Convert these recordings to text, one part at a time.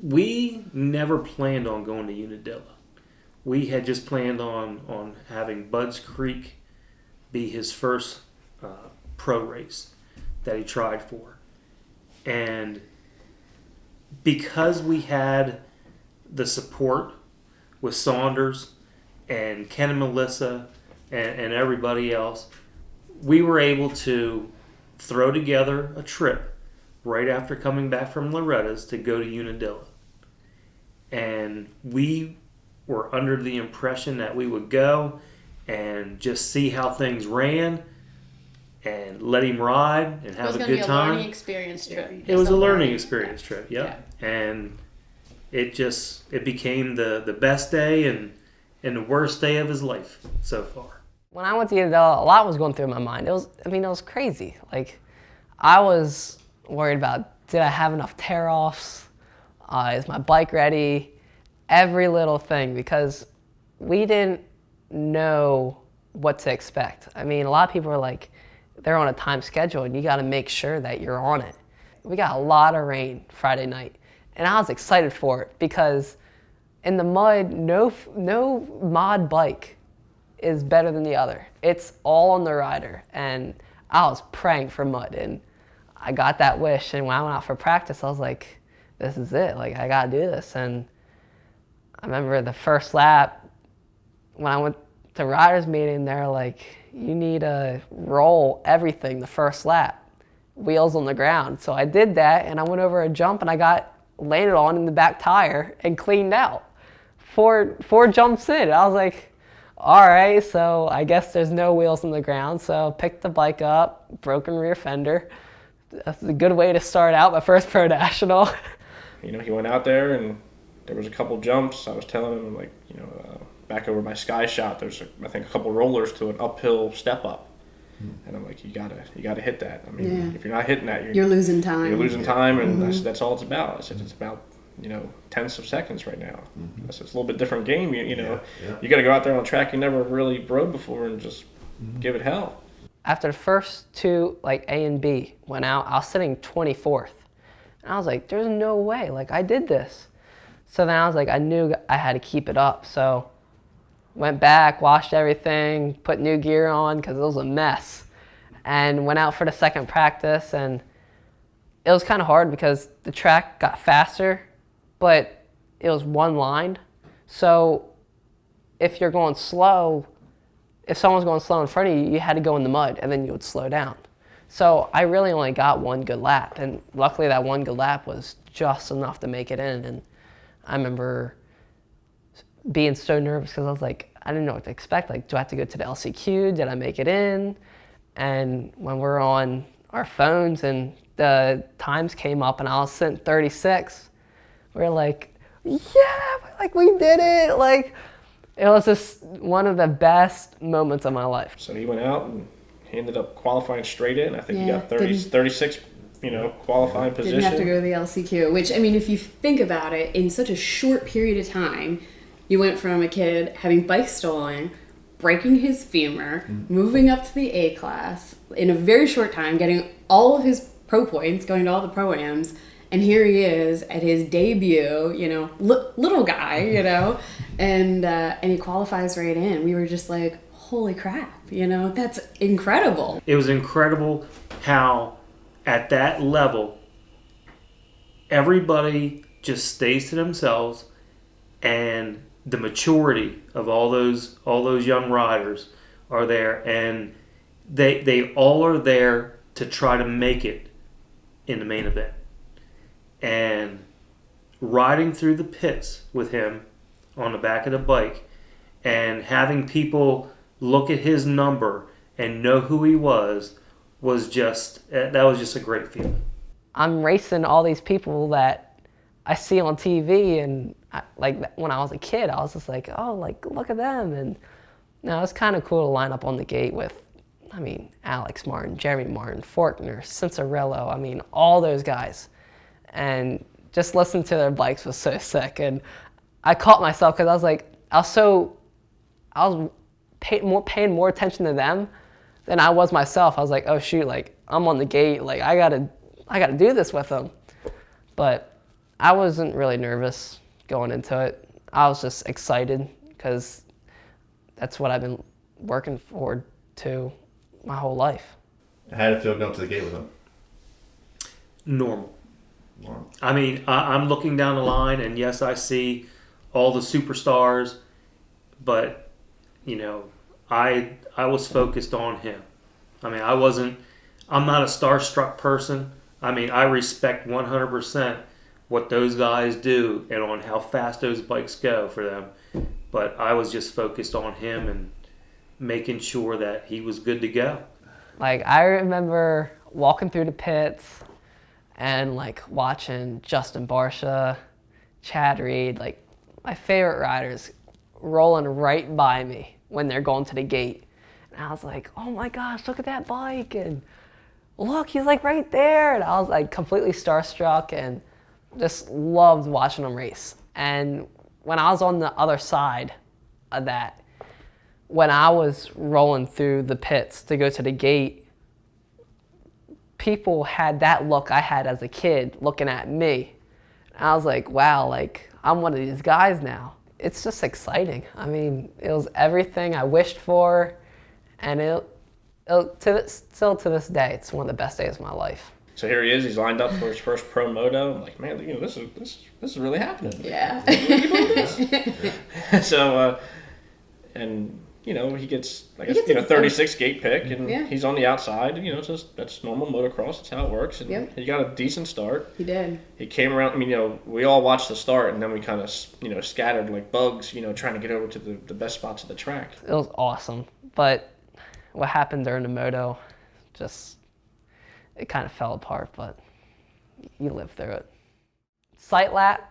We never planned on going to Unadilla. We had just planned on having Bud's Creek be his first pro race that he tried for. And because we had the support with Saunders and Ken and Melissa and everybody else, we were able to throw together a trip right after coming back from Loretta's to go to Unadilla. And we were under the impression that we would go and just see how things ran and let him ride and have a good time. It was going to be a learning experience trip. It was a learning experience trip, yeah. And it became the best day and the worst day of his life so far. When I went to Unadilla, a lot was going through my mind. It was crazy. Like, I was worried about, did I have enough tear-offs? Is my bike ready? Every little thing, because we didn't know what to expect. I mean, a lot of people are like, they're on a time schedule and you got to make sure that you're on it. We got a lot of rain Friday night and I was excited for it because in the mud, no mod bike is better than the other. It's all on the rider, and I was praying for mud, and I got that wish, and when I went out for practice, I was like, this is it, like I gotta do this. And I remember the first lap, when I went to riders meeting, they're like, you need to roll everything the first lap, wheels on the ground. So I did that, and I went over a jump, and I got landed on in the back tire and cleaned out. Four jumps in, I was like, all right, so I guess there's no wheels on the ground. So picked the bike up, broken rear fender. That's a good way to start out my first pro national. You know, he went out there and there was a couple jumps. I was telling him, like, you know, back over my sky shot, there's I think a couple rollers to an uphill step up. And I'm like, you gotta hit that. I mean, if you're not hitting that, you're losing time. You're losing time, and that's all it's about. I said it's about, you know, tenths of seconds right now. It's a little bit different game. You know, you got to go out there on a track you never really rode before and just give it hell. After the first two, like A and B went out, I was sitting 24th, and I was like, there's no way, like I did this. So then I was like, I knew I had to keep it up. So went back, washed everything, put new gear on because it was a mess, and went out for the second practice. And it was kind of hard because the track got faster, but it was one line. So if you're going slow, if someone's going slow in front of you, you had to go in the mud and then you would slow down. So I really only got one good lap, and luckily that one good lap was just enough to make it in. And I remember being so nervous because I was like, I didn't know what to expect. Like, do I have to go to the LCQ? Did I make it in? And when we're on our phones and the times came up and I was sitting 36, we were like, yeah, like we did it. Like, it was just one of the best moments of my life. So he went out and he ended up qualifying straight in. I think he got 36, you know, qualifying position. Didn't have to go to the LCQ, which, I mean, if you think about it, in such a short period of time, you went from a kid having bike stolen, breaking his femur, moving up to the A class, in a very short time, getting all of his pro points, going to all the pro-ams, and here he is at his debut, you know, little guy, you know, and he qualifies right in. We were just like, holy crap, you know, that's incredible. It was incredible how at that level, everybody just stays to themselves, and the maturity of all those young riders are there, and they all are there to try to make it in the main event. And riding through the pits with him on the back of the bike and having people look at his number and know who he was just a great feeling. I'm racing all these people that I see on TV, and like when I was a kid, I was just like, oh, like look at them. And you know, it's kind of cool to line up on the gate with, I mean, Alex Martin, Jeremy Martin, Fortner, Cincerello, I mean, all those guys. And just listening to their bikes was so sick. And I caught myself because I was like, I was paying more attention to them than I was myself. I was like, oh shoot, like I'm on the gate, like I gotta do this with them. But I wasn't really nervous going into it. I was just excited because that's what I've been working forward to my whole life. How did it feel going to the gate with him? Normal. Normal. I mean, I'm looking down the line, and yes, I see all the superstars, but you know, I was focused on him. I mean, I'm not a starstruck person. I mean, I respect 100% what those guys do and on how fast those bikes go for them. But I was just focused on him and making sure that he was good to go. Like, I remember walking through the pits and like watching Justin Barsha, Chad Reed, like my favorite riders rolling right by me when they're going to the gate. And I was like, oh my gosh, look at that bike. And look, he's like right there. And I was like completely starstruck and just loved watching them race. And when I was on the other side of that, when I was rolling through the pits to go to the gate, people had that look I had as a kid looking at me. And I was like, wow, like I'm one of these guys now. It's just exciting. I mean, it was everything I wished for, and still to this day, it's one of the best days of my life. So here he is. He's lined up for his first pro moto. I'm like, man, you know, this is really happening. Yeah. So, and you know, he gets, I guess, 36 gate pick, and he's on the outside. You know, that's normal motocross. That's how it works. And he got a decent start. He did. He came around. I mean, you know, we all watched the start, and then we kind of, you know, scattered like bugs. You know, trying to get over to the best spots of the track. It was awesome, but what happened during the moto, it kind of fell apart. But you live through it. Sight lap.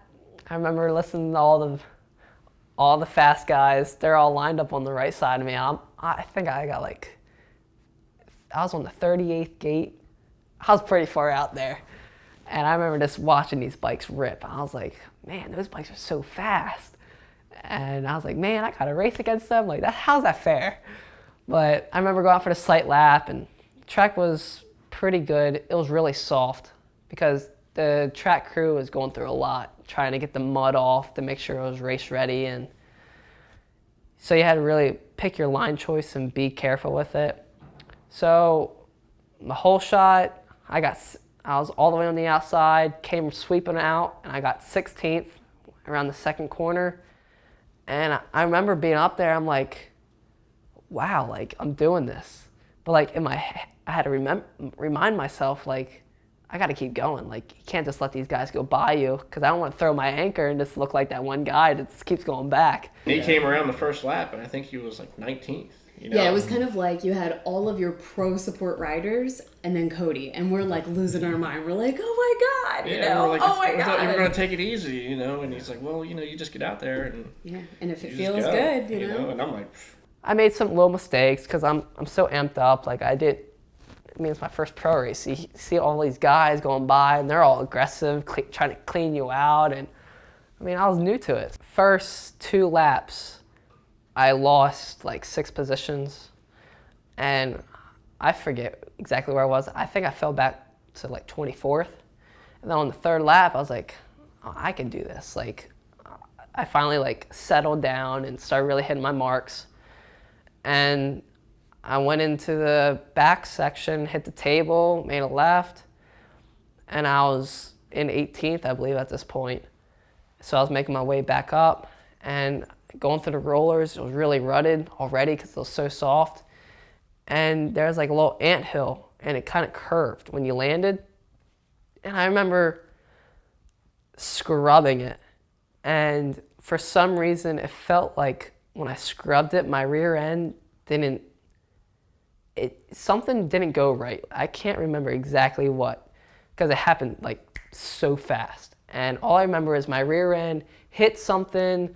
I remember listening to all the fast guys. They're all lined up on the right side of me. I think I was on the 38th gate. I was pretty far out there. And I remember just watching these bikes rip. I was like, man, those bikes are so fast. And I was like, man, I got to race against them. Like, how's that fair? But I remember going out for the sight lap, and the track was pretty good. It was really soft because the track crew was going through a lot, trying to get the mud off to make sure it was race ready. And so you had to really pick your line choice and be careful with it. So the whole shot, I was all the way on the outside, came sweeping out, and I got 16th around the second corner. And I remember being up there, I'm like, wow, like I'm doing this. But like in my head, I had to remind myself, like, I got to keep going. Like, you can't just let these guys go by you, because I don't want to throw my anchor and just look like that one guy that just keeps going back. He came around the first lap, and I think he was like 19th. You know? Yeah, it was kind of like you had all of your pro support riders and then Coty, and we're like losing our mind. We're like, oh my God, you know, we're like, oh my I thought you were God. going to take it easy, you know, and he's like, well, you know, you just get out there and And if it you feels just go, good, you know. And I'm like, I made some little mistakes because I'm so amped up. Like I mean, it's my first pro race. You see all these guys going by, and they're all aggressive, trying to clean you out. And I mean, I was new to it. First 2 laps, I lost like 6 positions, and I forget exactly where I was. I think I fell back to like 24th. And then on the 3rd lap, I was like, oh, I can do this. Like, I finally like settled down and started really hitting my marks. And I went into the back section, hit the table, made a left, and I was in 18th, I believe, at this point. So I was making my way back up, and going through the rollers, it was really rutted already because it was so soft. And there's like a little anthill, and it kind of curved when you landed. And I remember scrubbing it, and for some reason, it felt like when I scrubbed it, my rear end something didn't go right. I can't remember exactly what, because it happened like so fast. And all I remember is my rear end hit something,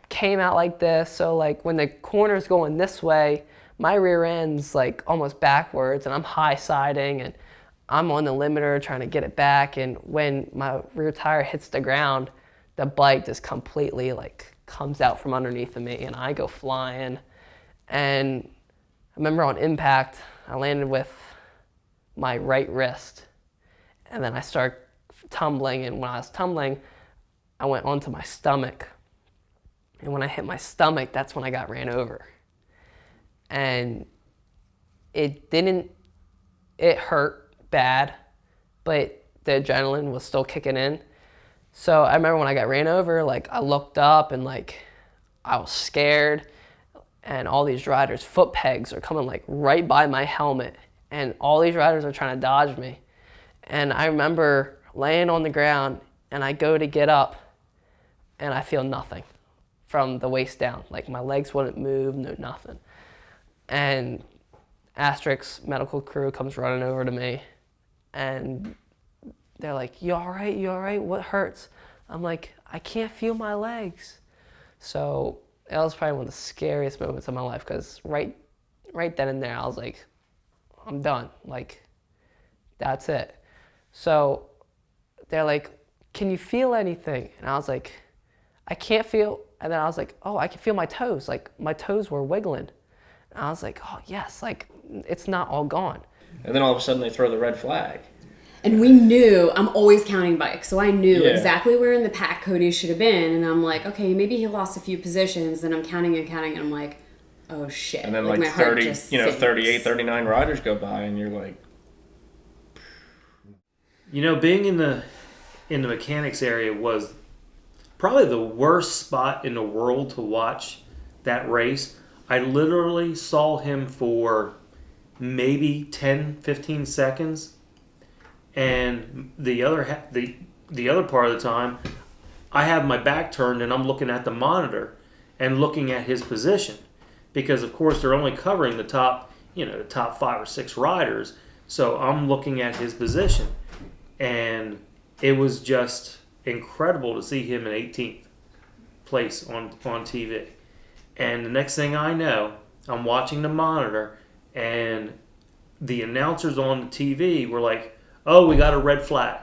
came out like this. So like when the corner's going this way, my rear end's like almost backwards, and I'm high siding, and I'm on the limiter trying to get it back. And when my rear tire hits the ground, the bike just completely like comes out from underneath of me, and I go flying. And I remember on impact, I landed with my right wrist, and then I start tumbling, and when I was tumbling, I went onto my stomach. And when I hit my stomach, that's when I got ran over. And it hurt bad, but the adrenaline was still kicking in. So I remember when I got ran over, like I looked up and like I was scared, and all these riders' foot pegs are coming like right by my helmet, and all these riders are trying to dodge me. And I remember laying on the ground, and I go to get up, and I feel nothing from the waist down. Like my legs wouldn't move, no nothing. And Asterix medical crew comes running over to me, and they're like, "You all right? You all right? What hurts?" I'm like, "I can't feel my legs." So that was probably one of the scariest moments of my life, because right then and there, I was like, I'm done. Like, that's it. So they're like, "Can you feel anything?" And I was like, "I can't feel." And then I was like, "Oh, I can feel my toes." Like my toes were wiggling. And I was like, "Oh yes, like it's not all gone." And then all of a sudden they throw the red flag. And we knew, I'm always counting bikes, so I knew Yeah. exactly where in the pack Coty should have been. And I'm like, okay, maybe he lost a few positions. And I'm counting, and I'm like, oh shit. And then my like heart 30, just 38, sinks. 39 riders go by, and you're like, Being in the mechanics area was probably the worst spot in the world to watch that race. I literally saw him for maybe 10, 15 seconds. And the other part of the time, I have my back turned and I'm looking at the monitor and looking at his position, because of course they're only covering the top 5 or 6 riders. So I'm looking at his position, and it was just incredible to see him in 18th place on TV. And the next thing I know, I'm watching the monitor, and the announcers on the TV were like, "Oh, we got a red flag.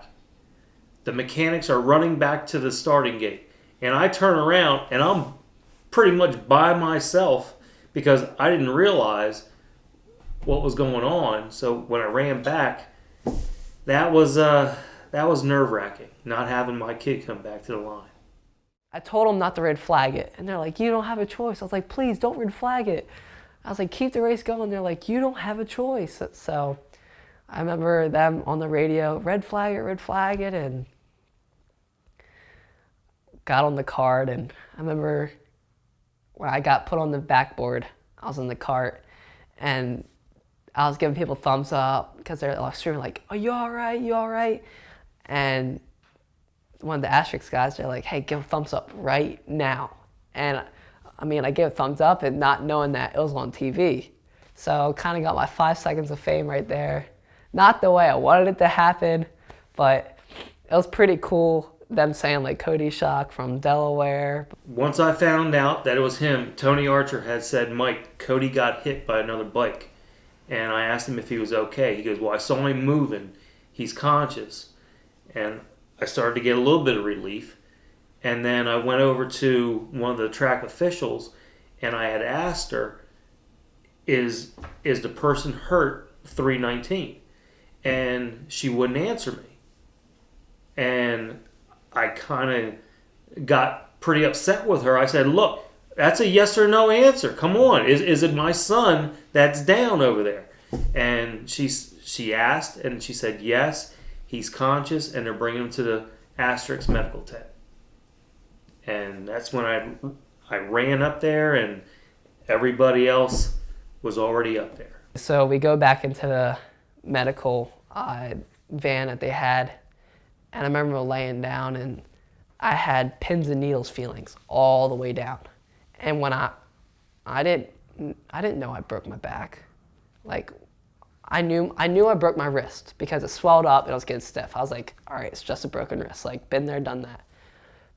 The mechanics are running back to the starting gate." And I turn around, and I'm pretty much by myself, because I didn't realize what was going on. So when I ran back, that was nerve-wracking, not having my kid come back to the line. I told them not to red flag it, and they're like, "You don't have a choice." I was like, "Please don't red flag it." I was like, "Keep the race going." They're like, "You don't have a choice." So I remember them on the radio, red flag it, and got on the cart. And I remember when I got put on the backboard, I was in the cart, and I was giving people thumbs up, because they're like screaming like, "Are you all right? You all right?" And one of the Asterix guys, they're like, "Hey, give a thumbs up right now." And I mean, I gave a thumbs up, and not knowing that it was on TV. So kind of got my 5 seconds of fame right there. Not the way I wanted it to happen, but it was pretty cool, them saying like Coty Schock from Delaware. Once I found out that it was him, Tony Archer had said, "Mike, Coty got hit by another bike." And I asked him if he was okay. He goes, "Well, I saw him moving. He's conscious." And I started to get a little bit of relief. And then I went over to one of the track officials, and I had asked her, is the person hurt 319? And she wouldn't answer me. And I kind of got pretty upset with her. I said, "Look, that's a yes or no answer. Come on. Is it my son that's down over there?" And she asked, and she said, "Yes, he's conscious, and they're bringing him to the Asterix medical tent." And that's when I ran up there, and everybody else was already up there. So we go back into the medical van that they had, and I remember laying down, and I had pins and needles feelings all the way down. And when I didn't know I broke my back. Like I knew I broke my wrist, because it swelled up and I was getting stiff. I was like, all right, it's just a broken wrist. Like, been there, done that.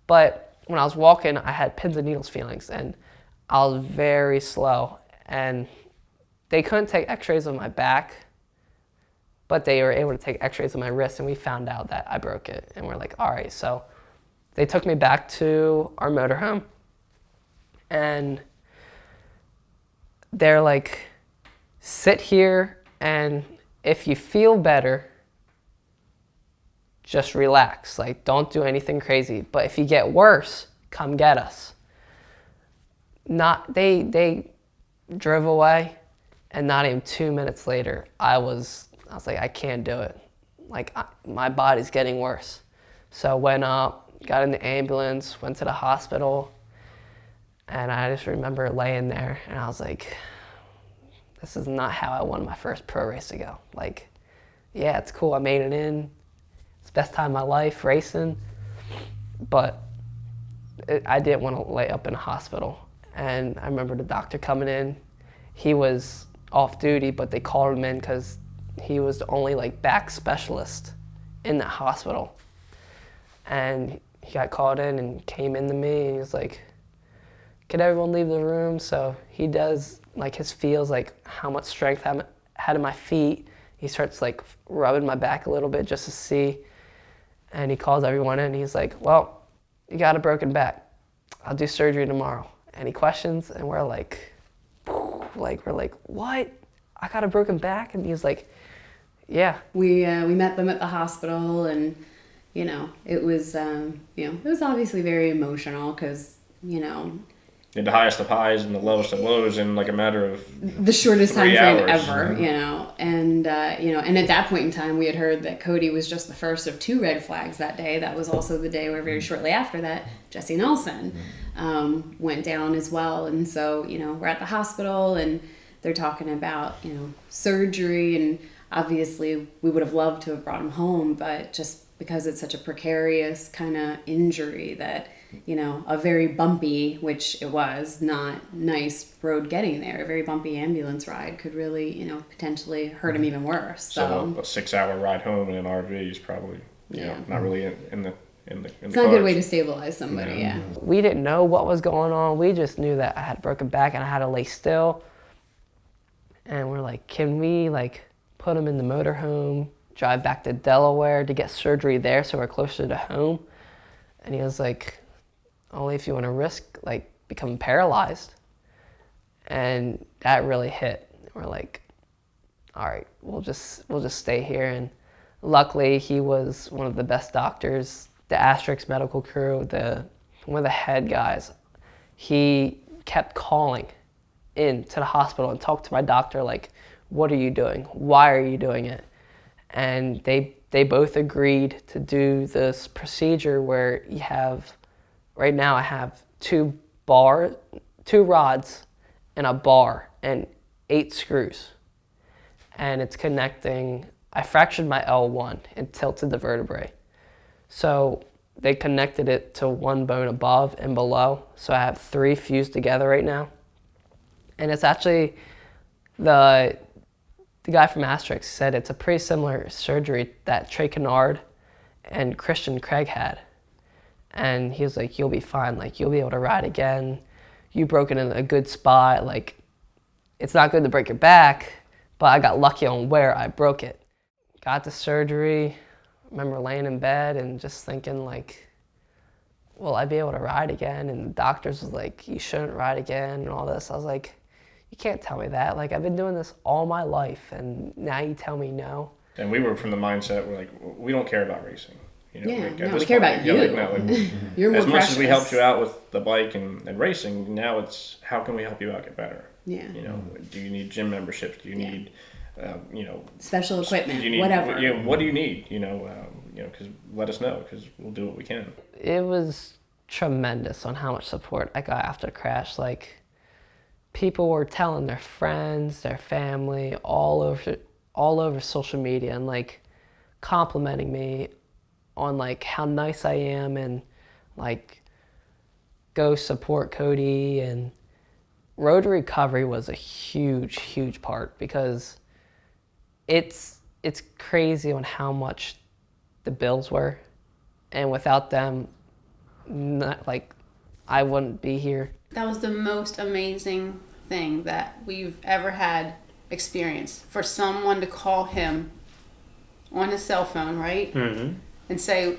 But when I was walking, I had pins and needles feelings, and I was very slow. And they couldn't take x-rays of my back, but they were able to take x-rays of my wrist, and we found out that I broke it. And we're like, all right. So they took me back to our motorhome, and they're like, sit here, and if you feel better, just relax. Like, don't do anything crazy. But if you get worse, come get us. They drove away, and not even 2 minutes later, I was like, I can't do it. Like, my body's getting worse. So went up, got in the ambulance, went to the hospital, and I just remember laying there, and I was like, this is not how I wanted my first pro race to go. Like, yeah, it's cool, I made it in. It's the best time of my life racing, but I didn't want to lay up in a hospital. And I remember the doctor coming in. He was off duty, but they called him in because he was the only like back specialist in that hospital. And he got called in and came into me, and he was like, could everyone leave the room? So he does like his feels like how much strength I had in my feet. He starts like rubbing my back a little bit just to see. And he calls everyone in, and he's like, well, you got a broken back. I'll do surgery tomorrow. Any questions? And we're like, what? I got a broken back? And he's like, yeah. We met them at the hospital, and it was it was obviously very emotional because The highest of highs and the lowest of lows in like a matter of the shortest time 3 frame hours. ever, and and at that point in time we had heard that Coty was just the first of 2 red flags that day. That was also the day where very shortly after that Jesse Nelson went down as well. And so we're at the hospital, and they're talking about surgery, and obviously we would have loved to have brought him home, but just because it's such a precarious kind of injury that a very bumpy, which it was, not nice road getting there, a very bumpy ambulance ride could really, potentially hurt him even worse. so a 6-hour ride home in an RV is probably not really in the it's not a good way to stabilize somebody. Yeah. We didn't know what was going on. We just knew that I had a broken back and I had to lay still. And we're like, can we like put him in the motorhome, drive back to Delaware to get surgery there so we're closer to home? And he was like, only if you want to risk like becoming paralyzed. And that really hit. We're like, all right, we'll just stay here. And luckily he was one of the best doctors, the Asterix medical crew, one of the head guys. He kept calling into the hospital and talked to my doctor like, what are you doing? Why are you doing it? And they both agreed to do this procedure where you have, right now I have 2 rods and a bar and 8 screws. And it's connecting, I fractured my L1 and tilted the vertebrae. So they connected it to 1 bone above and below. So I have 3 fused together right now. And it's actually, the guy from Asterix said it's a pretty similar surgery that Trey Kennard and Christian Craig had. And he was like, you'll be fine. Like, you'll be able to ride again. You broke it in a good spot. Like, it's not good to break your back, but I got lucky on where I broke it. Got the surgery. Remember laying in bed and just thinking like, will I be able to ride again? And the doctors was like, you shouldn't ride again and all this. I was like, you can't tell me that. Like, I've been doing this all my life, and now you tell me no. And we were from the mindset we're like, we don't care about racing. We at care point, about you. You're more as much precious. as we helped you out with the bike and racing, now it's how can we help you out get better? Yeah. Do you need gym memberships? Do you need special equipment, do you need, whatever. What do you need? Because let us know, because we'll do what we can. It was tremendous on how much support I got after the crash. Like, people were telling their friends, their family, all over social media, and like complimenting me on like how nice I am, and like, go support Coty. And road recovery was a huge part, because it's crazy on how much the bills were, and without them, I wouldn't be here. That was the most amazing thing that we've ever had experience, for someone to call him on his cell phone, right? Mm-hmm. And say,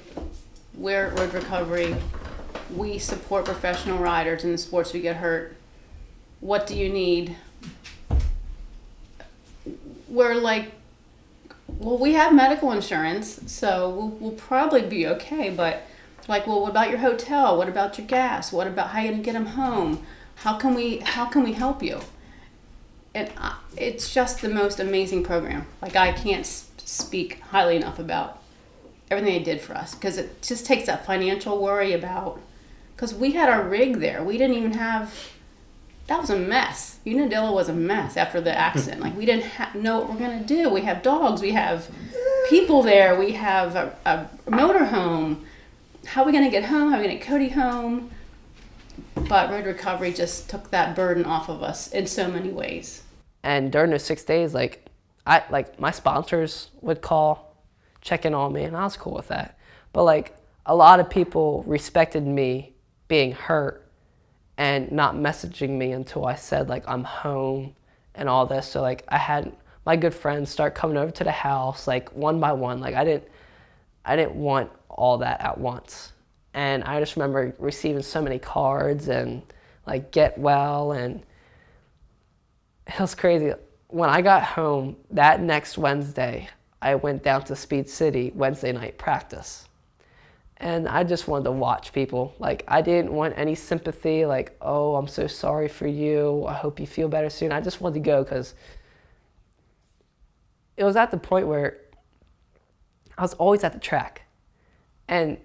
we're at Road Recovery, we support professional riders in the sports we get hurt. What do you need? We're like, well, we have medical insurance, so we'll probably be okay. But like, well, what about your hotel? What about your gas? What about how you gonna get them home? How can we help you? And it's just the most amazing program. Like, I can't speak highly enough about everything they did for us, because it just takes that financial worry about, because we had our rig there. We didn't even have, that was a mess. Unadilla was a mess after the accident. Like, we didn't know what we're going to do. We have dogs. We have people there. We have a motorhome. How are we going to get home? How are we going to get Coty home? But Road Recovery just took that burden off of us in so many ways. And during those 6 days, my sponsors would call, check in on me, and I was cool with that. But like, a lot of people respected me being hurt and not messaging me until I said like I'm home and all this. So like, I had my good friends start coming over to the house like one by one. Like, I didn't want all that at once. And I just remember receiving so many cards and like get well, and it was crazy. When I got home that next Wednesday, I went down to Speed City Wednesday night practice. And I just wanted to watch people. Like, I didn't want any sympathy, like, oh, I'm so sorry for you. I hope you feel better soon. I just wanted to go because it was at the point where I was always at the track. And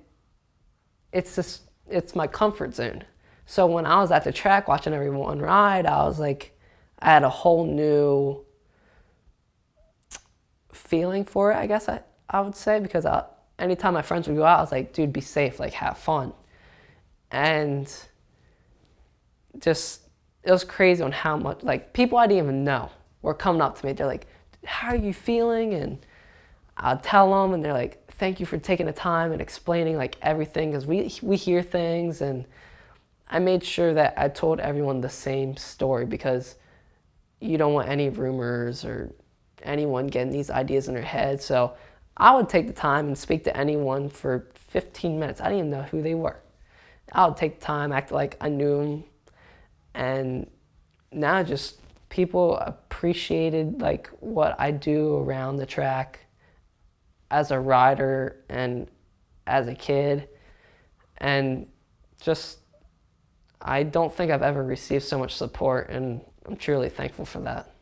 it's my comfort zone. So when I was at the track watching everyone ride, I was like, I had a whole new feeling for it, I guess I would say, because anytime my friends would go out, I was like, dude, be safe, like, have fun. And just, it was crazy on how much, like, people I didn't even know were coming up to me. They're like, how are you feeling? And I'd tell them, and they're like, thank you for taking the time and explaining like everything, because we hear things. And I made sure that I told everyone the same story, because you don't want any rumors or anyone getting these ideas in their head. So I would take the time and speak to anyone for 15 minutes. I didn't even know who they were. I would take the time, act like I knew them. And now just people appreciated like what I do around the track as a rider and as a kid. And just, I don't think I've ever received so much support, and I'm truly thankful for that.